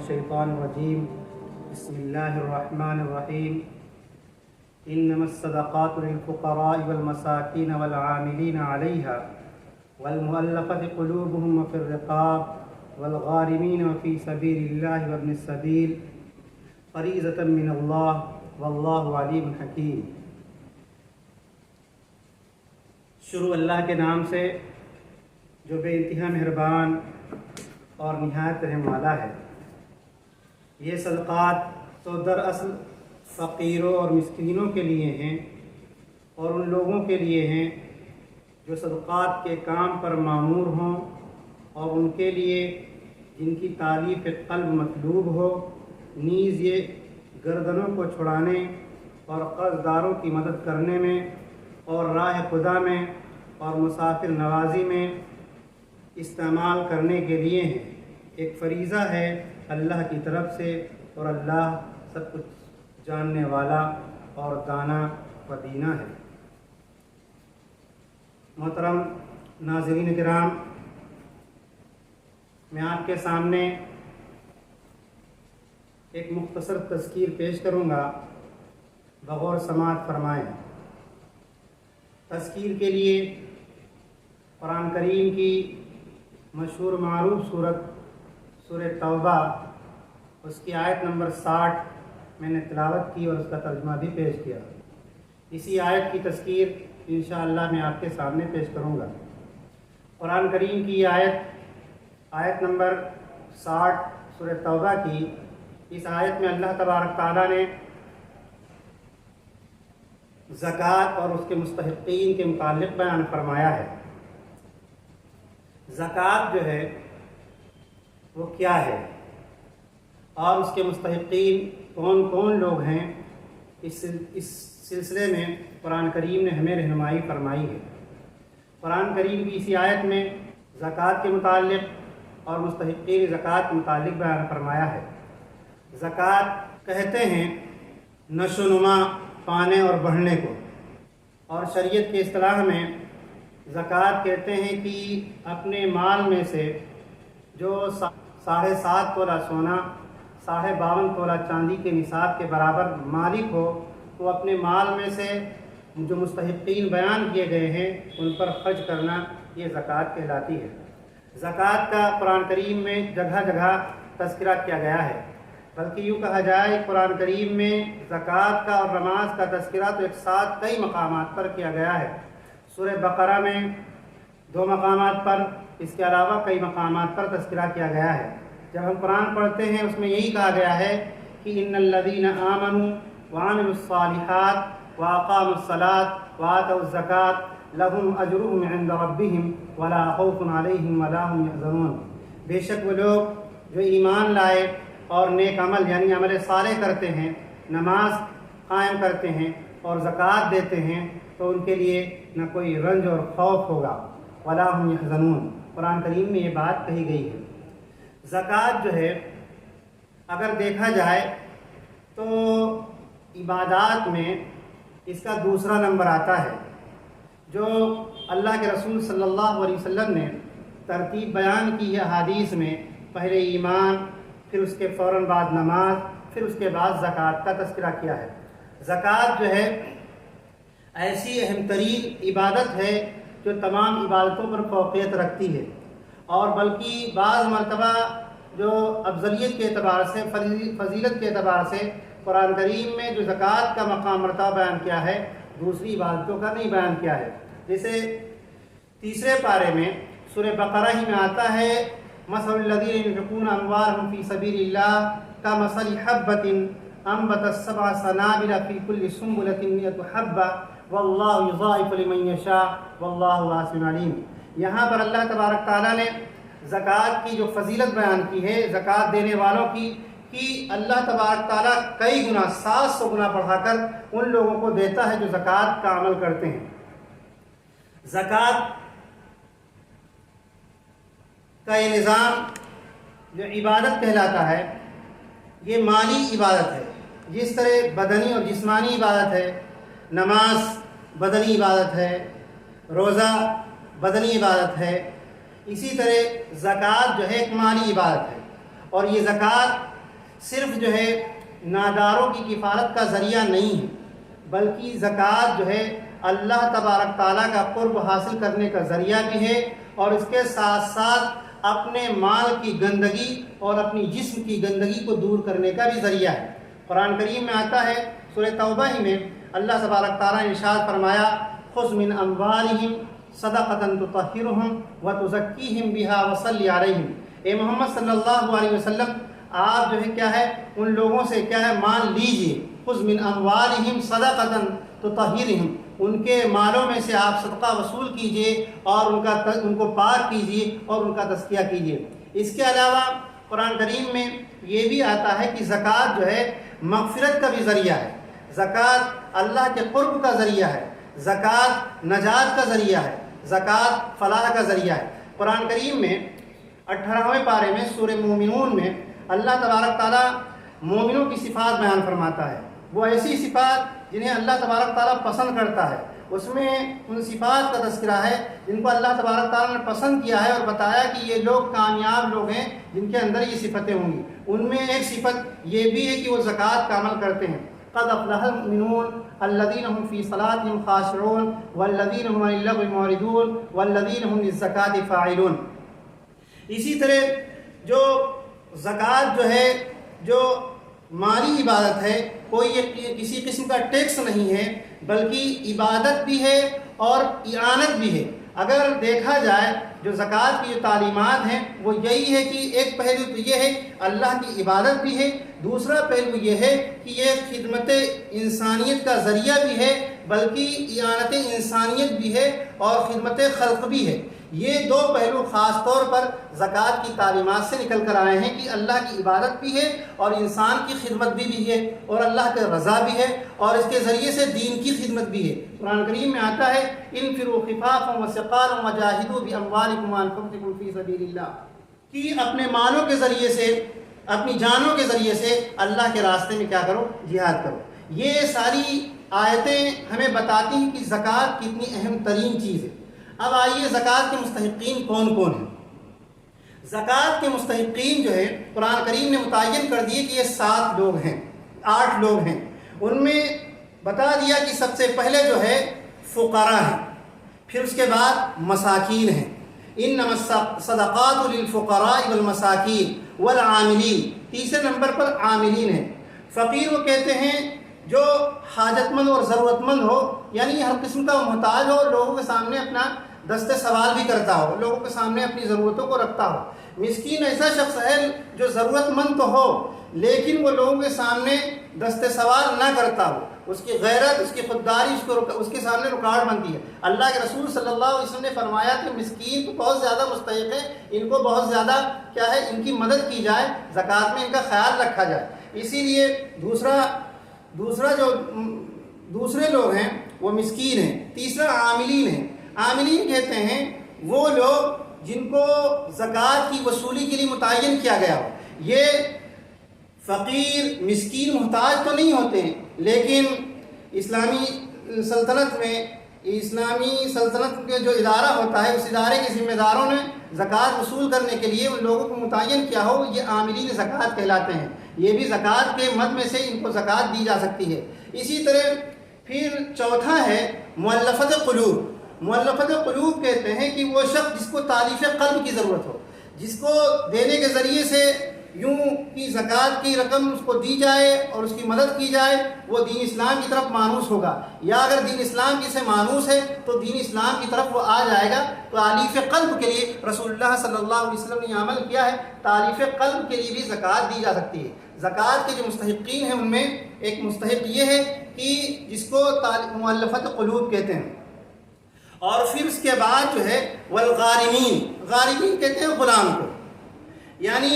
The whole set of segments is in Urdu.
الشیطان الرجیم بسم اللہ الرحمن الرحیم انما الصدقات للفقراء والمساکین والعاملین علیہا والمؤلفۃ قلوبهم وفی الرقاب والغارمین وفی سبیل اللہ وابن السبیل فریضۃ من اللہ واللہ علیم حکیم۔ شروع اللہ کے نام سے جو بے انتہا مہربان اور نہایت رحم والا ہے۔ یہ صدقات تو دراصل فقیروں اور مسکینوں کے لیے ہیں اور ان لوگوں کے لیے ہیں جو صدقات کے کام پر مامور ہوں اور ان کے لیے جن کی تالیف قلب مطلوب ہو، نیز یہ گردنوں کو چھڑانے اور قرض داروں کی مدد کرنے میں اور راہ خدا میں اور مسافر نوازی میں استعمال کرنے کے لیے ہیں۔ ایک فریضہ ہے اللہ کی طرف سے اور اللہ سب کچھ جاننے والا اور دانا و دینا ہے۔ محترم ناظرین کرام، میں آپ کے سامنے ایک مختصر تذکیر پیش کروں گا، بغور سماعت فرمائیں۔ تذکیر کے لیے قرآن کریم کی مشہور معروف سورہ توبہ، اس کی آیت نمبر 60 میں نے تلاوت کی اور اس کا ترجمہ بھی پیش کیا۔ اسی آیت کی تذکیر انشاءاللہ میں آپ کے سامنے پیش کروں گا۔ قرآن کریم کی آیت نمبر 60 سورہ توبہ کی اس آیت میں اللہ تبارک تعالیٰ نے زکوٰۃ اور اس کے مستحقین کے متعلق بیان فرمایا ہے۔ زکوٰۃ جو ہے وہ کیا ہے اور اس کے مستحقین کون کون لوگ ہیں، اس سلسلے میں قرآن کریم نے ہمیں رہنمائی فرمائی ہے۔ قرآن کریم کی اسی آیت میں زکوٰۃ کے متعلق اور مستحقین زکوٰۃ کے متعلق بیان فرمایا ہے۔ زکوٰۃ کہتے ہیں نشو و نما پانے اور بڑھنے کو، اور شریعت کے اصطلاح میں زکوٰۃ کہتے ہیں کہ اپنے مال میں سے جو 7.5 تولہ سونا 52 تولہ چاندی کے نصاب کے برابر مالک ہو، وہ اپنے مال میں سے جو مستحقین بیان کیے گئے ہیں ان پر خرچ کرنا، یہ زکوٰۃ کہلاتی ہے۔ زکوٰۃ کا قرآن کریم میں جگہ جگہ تذکرہ کیا گیا ہے، بلکہ یوں کہا جائے قرآن کریم میں زکوٰۃ کا اور نماز کا تذکرہ تو ایک ساتھ کئی مقامات پر کیا گیا ہے۔ سورہ بقرہ میں 2 مقامات پر، اس کے علاوہ کئی مقامات پر تذکرہ کیا گیا ہے۔ جب ہم قرآن پڑھتے ہیں اس میں یہی کہا گیا ہے کہ ان الذین آمنوا وعملوا الصالحات واقاموا الصلاۃ وآتوا الزکاۃ لہم اجرہم عند ربہم ولا خوف علیہم ولا هم یحزنون۔ بے شک وہ لوگ جو ایمان لائے اور نیک عمل یعنی عمل صالح کرتے ہیں، نماز قائم کرتے ہیں اور زکوٰۃ دیتے ہیں، تو ان کے لیے نہ کوئی رنج اور خوف ہوگا، ولا هم یحزنون۔ قرآن کریم میں یہ بات کہی گئی ہے۔ زکوٰۃ جو ہے اگر دیکھا جائے تو عبادات میں اس کا دوسرا نمبر آتا ہے۔ جو اللہ کے رسول صلی اللہ علیہ وسلم نے ترتیب بیان کی ہے حدیث میں، پہلے ایمان، پھر اس کے فوراً بعد نماز، پھر اس کے بعد زکوٰۃ کا تذکرہ کیا ہے۔ زکوٰۃ جو ہے ایسی اہم ترین عبادت ہے جو تمام عبادتوں پر فوقیت رکھتی ہے، اور بلکہ بعض مرتبہ جو افضلیت کے اعتبار سے، فضیلت کے اعتبار سے قرآن کریم میں جو زکوٰۃ کا مقام مرتبہ بیان کیا ہے، دوسری عبادتوں کا نہیں بیان کیا ہے۔ جیسے 3 پارے میں سورہ بقرہ ہی میں آتا ہے مثل الذین ينفقون اموالهم فی سبیل اللہ کمثل حبۃ انبتت 7 سنابل فی کل سنبلۃ 100 حبۃ واللہ یضاعف لمن یشاء واللہ واسع علیم۔ یہاں پر اللہ تبارک تعالیٰ نے زکوٰۃ کی جو فضیلت بیان کی ہے، زکوٰۃ دینے والوں کی، کہ اللہ تبارک تعالیٰ کئی گنا 700 گنا بڑھا کر ان لوگوں کو دیتا ہے جو زکوٰۃ کا عمل کرتے ہیں۔ زکوٰۃ کا یہ نظام جو عبادت کہلاتا ہے، یہ مالی عبادت ہے۔ جس طرح بدنی اور جسمانی عبادت ہے، نماز بدنی عبادت ہے، روزہ بدنی عبادت ہے، اسی طرح زکوٰۃ جو ہے ایک مالی عبادت ہے، اور یہ زکوٰۃ صرف جو ہے ناداروں کی کفالت کا ذریعہ نہیں ہے، بلکہ زکوٰۃ جو ہے اللہ تبارک تعالیٰ کا قرب حاصل کرنے کا ذریعہ بھی ہے، اور اس کے ساتھ ساتھ اپنے مال کی گندگی اور اپنی جسم کی گندگی کو دور کرنے کا بھی ذریعہ ہے۔ قرآن کریم میں آتا ہے سورہ توبہ ہی میں اللہ تبارک تعالیٰ نے ارشاد فرمایا خذ من اموالہم صدقۃ تطہرہم وتزکیہم بہا وصلی علیہم، اے محمد صلی اللہ علیہ وسلم آپ جو ہے کیا ہے ان لوگوں سے کیا ہے مال لیجئے، خذ من اموالہم صدقۃ تطہرہم، ان کے مالوں میں سے آپ صدقہ وصول کیجئے اور ان کو پاک کیجئے اور ان کا تزکیہ کیجئے۔ اس کے علاوہ قرآن کریم میں یہ بھی آتا ہے کہ زکوٰۃ جو ہے مغفرت کا بھی ذریعہ ہے، زکوٰۃ اللہ کے قرب کا ذریعہ ہے، زکوٰۃ نجات کا ذریعہ ہے، زکوٰۃ فلاح کا ذریعہ ہے۔ قرآن کریم میں 18ویں پارے میں سورہ مومنون میں اللہ تبارک تعالیٰ مومنوں کی صفات بیان فرماتا ہے، وہ ایسی صفات جنہیں اللہ تبارک تعالیٰ پسند کرتا ہے۔ اس میں ان صفات کا تذکرہ ہے جن کو اللہ تبارک تعالیٰ نے پسند کیا ہے اور بتایا کہ یہ لوگ کامیاب لوگ ہیں جن کے اندر یہ صفتیں ہوں گی۔ ان میں ایک صفت یہ بھی ہے کہ وہ زکوٰۃ کا عمل کرتے ہیں۔ قد افلح المؤمنون الذین هم فی صلاتهم خاشعون والذین هم عن اللغو معرضون والذین هم للزکاۃ فاعلون۔ اسی طرح جو زکوٰۃ جو ہے جو مالی عبادت ہے، کوئی کسی قسم کا ٹیکس نہیں ہے بلکہ عبادت بھی ہے اور اعانت بھی ہے۔ اگر دیکھا جائے جو زکوٰۃ کی جو تعلیمات ہیں وہ یہی ہے کہ ایک پہلو تو یہ ہے اللہ کی عبادت بھی ہے، دوسرا پہلو یہ ہے کہ یہ خدمت انسانیت کا ذریعہ بھی ہے بلکہ اعانت انسانیت بھی ہے اور خدمت خلق بھی ہے۔ یہ دو پہلو خاص طور پر زکوٰۃ کی تعلیمات سے نکل کر آئے ہیں کہ اللہ کی عبادت بھی ہے اور انسان کی خدمت بھی ہے اور اللہ کے رضا بھی ہے اور اس کے ذریعے سے دین کی خدمت بھی ہے۔ قرآن کریم میں آتا ہے انفروا خفافا وثقالا وجاہدوا باموالکم وانفسکم فی سبیل اللہ، کہ اپنے مالوں کے ذریعے سے اپنی جانوں کے ذریعے سے اللہ کے راستے میں کیا کرو، جہاد کرو۔ یہ ساری آیتیں ہمیں بتاتی ہیں کہ زکوٰۃ کتنی اہم ترین چیز ہے۔ اب آئیے زکوٰۃ کے مستحقین کون کون ہیں۔ زکوٰۃ کے مستحقین جو ہے قرآن کریم نے متعین کر دیے کہ یہ 7 لوگ ہیں، 8 لوگ ہیں۔ ان میں بتا دیا کہ سب سے پہلے جو ہے فقراء ہیں، پھر اس کے بعد مساکین ہیں، انما الصدقات للفقراء والمساکین والعاملین، تیسرے نمبر پر عاملین ہیں۔ فقیر وہ کہتے ہیں جو حاجت مند اور ضرورت مند ہو، یعنی ہر قسم کا محتاج ہو، لوگوں کے سامنے اپنا دست سوال بھی کرتا ہو، لوگوں کے سامنے اپنی ضرورتوں کو رکھتا ہو۔ مسکین ایسا شخص ہے جو ضرورت مند تو ہو لیکن وہ لوگوں کے سامنے دست سوال نہ کرتا ہو، اس کی غیرت، اس کی خودداری اس کے سامنے رکاوٹ بنتی ہے۔ اللہ کے رسول صلی اللہ علیہ وسلم نے فرمایا کہ مسکین تو بہت زیادہ مستحق ہے، ان کو بہت زیادہ کیا ہے ان کی مدد کی جائے، زکوٰۃ میں ان کا خیال رکھا جائے۔ اسی لیے دوسرا جو دوسرے لوگ ہیں وہ مسکین ہیں۔ تیسرا عاملین ہیں۔ عاملین کہتے ہیں وہ لوگ جن کو زکوٰۃ کی وصولی کے لیے متعین کیا گیا ہو۔ یہ فقیر، مسکین، محتاج تو نہیں ہوتے ہیں، لیکن اسلامی سلطنت کا جو ادارہ ہوتا ہے اس ادارے کے ذمہ داروں نے زکوٰۃ وصول کرنے کے لیے ان لوگوں کو متعین کیا ہو، یہ عاملین زکوٰۃ کہلاتے ہیں۔ یہ بھی زکوٰۃ کے مد میں سے ان کو زکوٰۃ دی جا سکتی ہے۔ اسی طرح پھر چوتھا ہے مؤلفۃ قلوب۔ مؤلفۃ قلوب کہتے ہیں کہ وہ شخص جس کو تالیف قلب کی ضرورت ہو، جس کو دینے کے ذریعے سے یوں کہ زکوٰۃ کی رقم اس کو دی جائے اور اس کی مدد کی جائے، وہ دین اسلام کی طرف مانوس ہوگا، یا اگر دین اسلام کی سے مانوس ہے تو دین اسلام کی طرف وہ آ جائے گا۔ تو تالیف قلب کے لیے رسول اللہ صلی اللہ علیہ وسلم نے یہ عمل کیا ہے، تالیف قلب کے لیے بھی زکوٰۃ دی جا سکتی ہے۔ زکوٰۃ کے جو مستحقین ہیں ان میں ایک مستحق یہ ہے کہ جس کو مؤلفۃ قلوب کہتے ہیں، اور پھر اس کے بعد جو ہے والغارمین، غارمین کہتے ہیں غلام کو، یعنی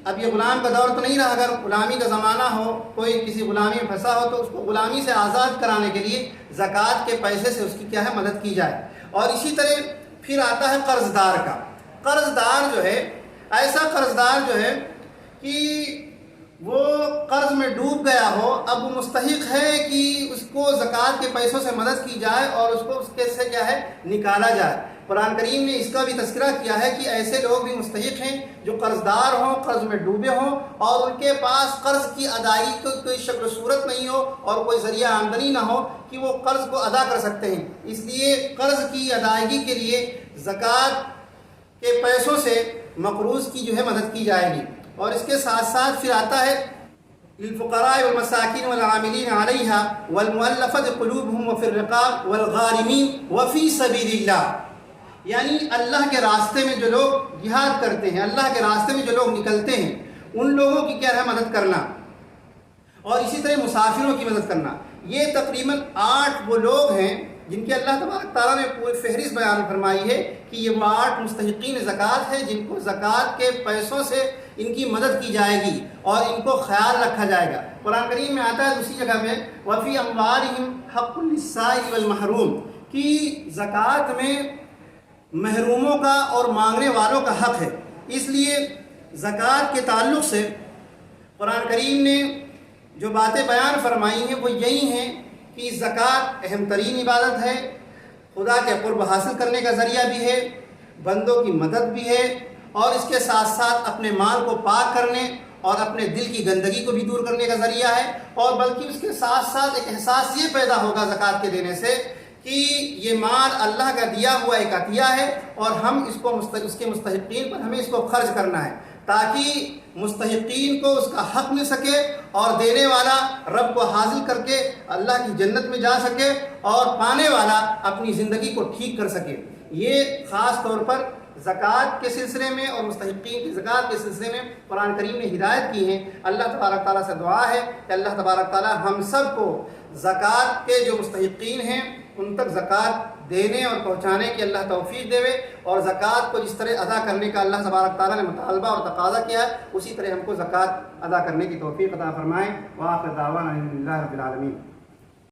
اب یہ غلام کا دور تو نہیں رہا، اگر غلامی کا زمانہ ہو، کوئی کسی غلامی میں پھنسا ہو تو اس کو غلامی سے آزاد کرانے کے لیے زکوٰۃ کے پیسے سے اس کی کیا ہے مدد کی جائے۔ اور اسی طرح پھر آتا ہے قرض دار کا۔ قرض دار جو ہے ایسا قرض دار جو ہے کہ وہ قرض میں ڈوب گیا ہو، اب وہ مستحق ہے کہ اس کو زکوٰۃ کے پیسوں سے مدد کی جائے اور اس کو اس کے سے کیا ہے نکالا جائے۔ قرآن کریم نے اس کا بھی تذکرہ کیا ہے کہ ایسے لوگ بھی مستحق ہیں جو قرض دار ہوں، قرض میں ڈوبے ہوں اور ان کے پاس قرض کی ادائیگی کی کوئی شکل و صورت نہیں ہو اور کوئی ذریعہ آمدنی نہ ہو کہ وہ قرض کو ادا کر سکتے ہیں۔ اس لیے قرض کی ادائیگی کے لیے زکوٰۃ کے پیسوں سے مقروض کی مدد کی جائے گی۔ اور اس کے ساتھ ساتھ پھر آتا ہے للفقراء والمساکین والعاملین علیہا والمؤلفۃ قلوبہم وفی الرقاب والغارمین وفی سبیل اللہ، یعنی اللہ کے راستے میں جو لوگ جہاد کرتے ہیں، اللہ کے راستے میں جو لوگ نکلتے ہیں، ان لوگوں کی کیا ہے مدد کرنا، اور اسی طرح مسافروں کی مدد کرنا۔ یہ تقریباً 8 وہ لوگ ہیں جن کے اللہ تبارک تعالیٰ نے پوری فہرست بیان فرمائی ہے کہ یہ وہ 8 مستحقین زکوٰۃ ہیں جن کو زکوٰۃ کے پیسوں سے ان کی مدد کی جائے گی اور ان کو خیال رکھا جائے گا۔ قرآن کریم میں آتا ہے دوسری جگہ میں وَفِي أَمْوَالِهِمْ حَقٌّ لِلسَّائِلِ وَالْمَحْرُومِ کہ زکوٰۃ میں محروموں کا اور مانگنے والوں کا حق ہے۔ اس لیے زکوٰۃ کے تعلق سے قرآن کریم نے جو باتیں بیان فرمائی ہیں وہ یہی ہیں کہ زکوٰۃ اہم ترین عبادت ہے، خدا کے قرب حاصل کرنے کا ذریعہ بھی ہے، بندوں کی مدد بھی ہے، اور اس کے ساتھ ساتھ اپنے مال کو پاک کرنے اور اپنے دل کی گندگی کو بھی دور کرنے کا ذریعہ ہے، اور بلکہ اس کے ساتھ ساتھ ایک احساس یہ پیدا ہوگا زکوٰۃ کے دینے سے کہ یہ مال اللہ کا دیا ہوا ایک عطیہ ہے اور ہم اس کے مستحقین پر ہمیں اس کو خرچ کرنا ہے تاکہ مستحقین کو اس کا حق مل سکے اور دینے والا رب کو حاصل کر کے اللہ کی جنت میں جا سکے اور پانے والا اپنی زندگی کو ٹھیک کر سکے۔ یہ خاص طور پر زکوٰۃ کے سلسلے میں اور مستحقین کی زکوٰۃ کے سلسلے میں قرآن کریم نے ہدایت کی ہیں۔ اللہ تبارک تعالیٰ سے دعا ہے کہ اللہ تبارک تعالیٰ ہم سب کو زکوٰۃ کے جو مستحقین ہیں ان تک زکوٰۃ دینے اور پہنچانے کی اللہ توفیق دے، اور زکوٰۃ کو جس طرح ادا کرنے کا اللہ تبارک تعالیٰ نے مطالبہ اور تقاضا کیا ہے اسی طرح ہم کو زکوٰۃ ادا کرنے کی توفیق عطا فرمائیں۔ وآخر دعوانا الحمد للہ رب العالمین۔